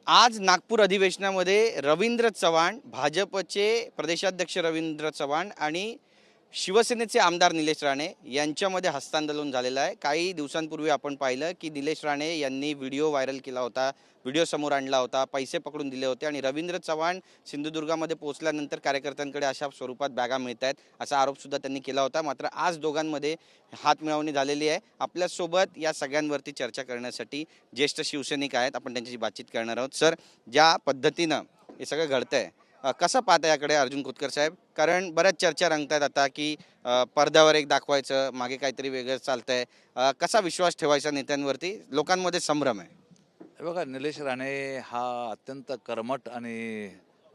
आज नागपूर अधिवेशनामध्ये रवींद्र चव्हाण, भाजपचे प्रदेशाध्यक्ष रवींद्र चव्हाण आणि शिवसेनेचे आमदार निलेश राणे यांच्यामध्ये हस्तांदोलन झालेलं आहे। काही दिवसांपूर्वी आपण पाहिलं की निलेश राणे यांनी व्हिडिओ व्हायरल केला होता, व्हिडिओ समोर आणला होता, पैसे पकडून दिले होते आणि रवींद्र चव्हाण सिंधुदुर्गामध्ये पोहोचल्यानंतर कार्यकर्त्यांकडे अशा स्वरूपात बॅगा मिळत आहेत असा आरोप सुद्धा त्यांनी केला होता। मात्र आज दोघांमध्ये हातमिळवणी झालेली आहे। आपल्यासोबत या सगळ्यांवरती चर्चा करण्यासाठी ज्येष्ठ शिवसैनिक आहेत, आपण त्यांच्याशी बातचीत करणार आहोत। सर, ज्या पद्धतीनं हे सगळं घडतंय कसं पाहता याकडे अर्जुन खोतकर साहेब? कारण बऱ्याच चर्चा रंगतात आता की पडद्यावर एक दाखवायचं, मागे काहीतरी वेगळं चालतंय। कसा विश्वास ठेवायचा नेत्यांवरती? लोकांमध्ये संभ्रम आहे। हे बघा, निलेश राणे हा अत्यंत कर्मठ आणि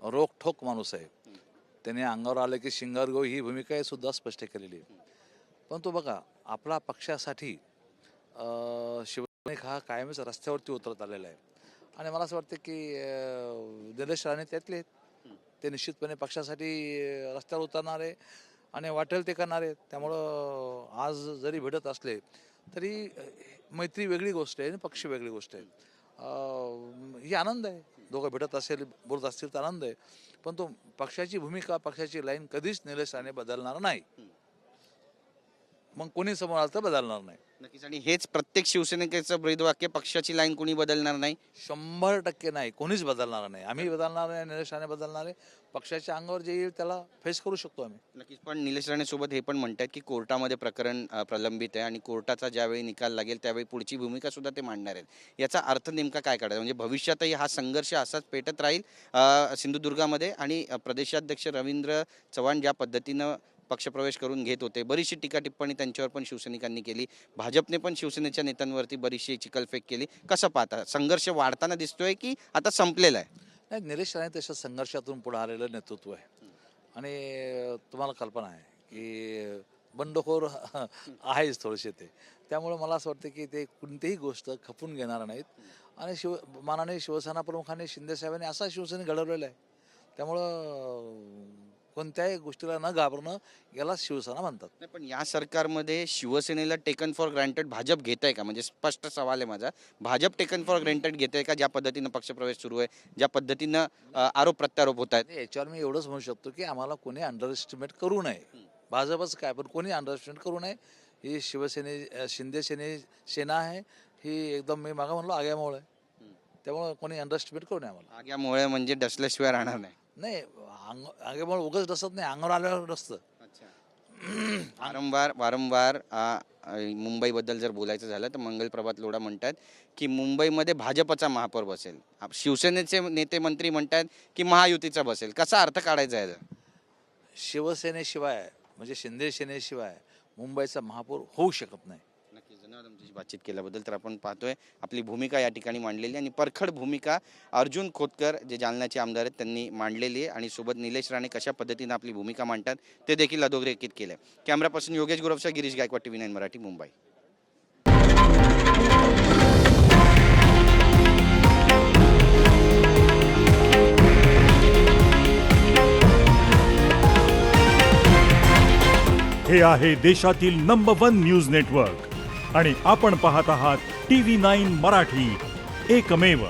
रोखठोक माणूस आहे। त्याने अंगावर आले की शिंगार गो ही भूमिका सुद्धा स्पष्ट केलेली आहे। परंतु बघा, आपला पक्षासाठी शिवसैनिक हा कायमच रस्त्यावरती उतरत आलेला आहे आणि मला असं वाटतं की निलेश राणे त्यातले ते निश्चितपणे पक्षासाठी रस्त्यावर उतरणार आहे आणि वाटेल ते करणार आहे। त्यामुळं आज जरी भेटत असले तरी मैत्री वेगळी गोष्ट आहे आणि पक्ष वेगळी गोष्ट आहे। ही आनंद आहे, दोघं भेटत असेल, बोलत असतील तर आनंद आहे। पण तो पक्षाची भूमिका, पक्षाची लाईन कधीच निलेश राणे बदलणार नाही। मग कोणी समोर आलं तर बदलणार नाही नक्कीच। आणि हेच प्रत्येक शिवसैनिकाचं ब्रीदवाक्य, पक्षाची लाईन कोणी बदलणार नाही। 100% नाही, कोणीच बदलणार नाही। आम्ही बदलणार नाही, निलेश राणे बदलणार आहे। पक्षाच्या अंगावर जे येईल त्याला फेस करू शकतो आम्ही। नक्कीच। पण निलेश राणे सोबत हे पण म्हणतात की कोर्टामध्ये प्रकरण प्रलंबित आहे आणि कोर्टाचा ज्यावेळी निकाल लागेल त्यावेळी पुढची भूमिका सुद्धा ते मांडणार आहेत। याचा अर्थ नेमका काय काढायचा? म्हणजे भविष्यातही हा संघर्ष असाच पेटत राहील सिंधुदुर्गामध्ये आणि प्रदेशाध्यक्ष रवींद्र चव्हाण ज्या पद्धतीनं पक्षप्रवेश करून घेत होते, बरीचशी टीका टिप्पणी त्यांच्यावर पण शिवसैनिकांनी केली, भाजपने पण शिवसेनेच्या नेत्यांवरती बरीचशी चिखलफेक केली। कसं पाहता? संघर्ष वाढताना दिसतोय की आता संपलेला आहे? नाही, निलेश राणे तशा संघर्षातून पुढे आलेलं नेतृत्व आहे आणि तुम्हाला कल्पना आहे की बंडखोर आहेच थोडेसे ते। त्यामुळे मला असं वाटतं की ते कोणतीही गोष्ट खपून घेणार नाहीत आणि माननीय शिवसेना प्रमुखांनी शिंदे साहेबांनी असा शिवसेना घडवलेला आहे। त्यामुळं कोणत्याही गोष्टीला न घाबरणं याला शिवसेना म्हणतात। नाही, पण या सरकारमध्ये शिवसेनेला टेकन फॉर ग्रँटेड भाजप घेत आहे का? म्हणजे स्पष्ट सवाल आहे माझा, भाजप टेकन फॉर ग्रँटेड घेत आहे का? ज्या पद्धतीनं पक्षप्रवेश सुरू आहे, ज्या पद्धतीनं आरोप प्रत्यारोप होत आहेत, याच्यावर मी एवढंच म्हणू शकतो की आम्हाला कोणी अंडर एस्टिमेट करू नये। भाजपच काय, पण कोणी अंडर एस्टिमेट करू नये। ही शिंदे सेना आहे, ही एकदम मी मागं म्हणलो आग्यामोळ आहे। त्यामुळे कोणी अंडर एस्टिमेट करू नये आम्हाला। आग्यामुळे म्हणजे डसल्याशिवाय राहणार नाही। नाही, आग्यामोळ उगाच डसत नाही, अंगावर आल्यावर डसतं। वारंवार मुंबईबद्दल जर बोलायचं झालं तर मंगल प्रभात लोढा म्हणतात की मुंबईमध्ये भाजपचा महापौर बसेल, शिवसेनेचे नेते मंत्री म्हणतात की महायुतीचा बसेल। कसा अर्थ काढायचा आहे? शिवसेनेशिवाय म्हणजे शिंदे सेनेशिवाय मुंबईचा महापौर होऊ शकत नाही। नक्कीच। धन्यवाद आमच्याशी बातचीत केल्याबद्दल। तर आपण पाहतोय आपली भूमिका या ठिकाणी मांडलेली आणि परखड भूमिका अर्जुन खोतकर जे जालन्याचे आमदार आहेत त्यांनी मांडलेली आहे आणि सोबत निलेश राणे कशा पद्धतीने आपली भूमिका मांडतात ते देखील अधोरेखित केलं। कॅमेरापासून योगेश गुरवसा, गिरीश गायकवाड, TV9 मराठी, मुंबई। हे आहे देशातील नंबर 1 न्यूज नेटवर्क आणि आपण पाहत आहात TV9 मराठी, एकमेव।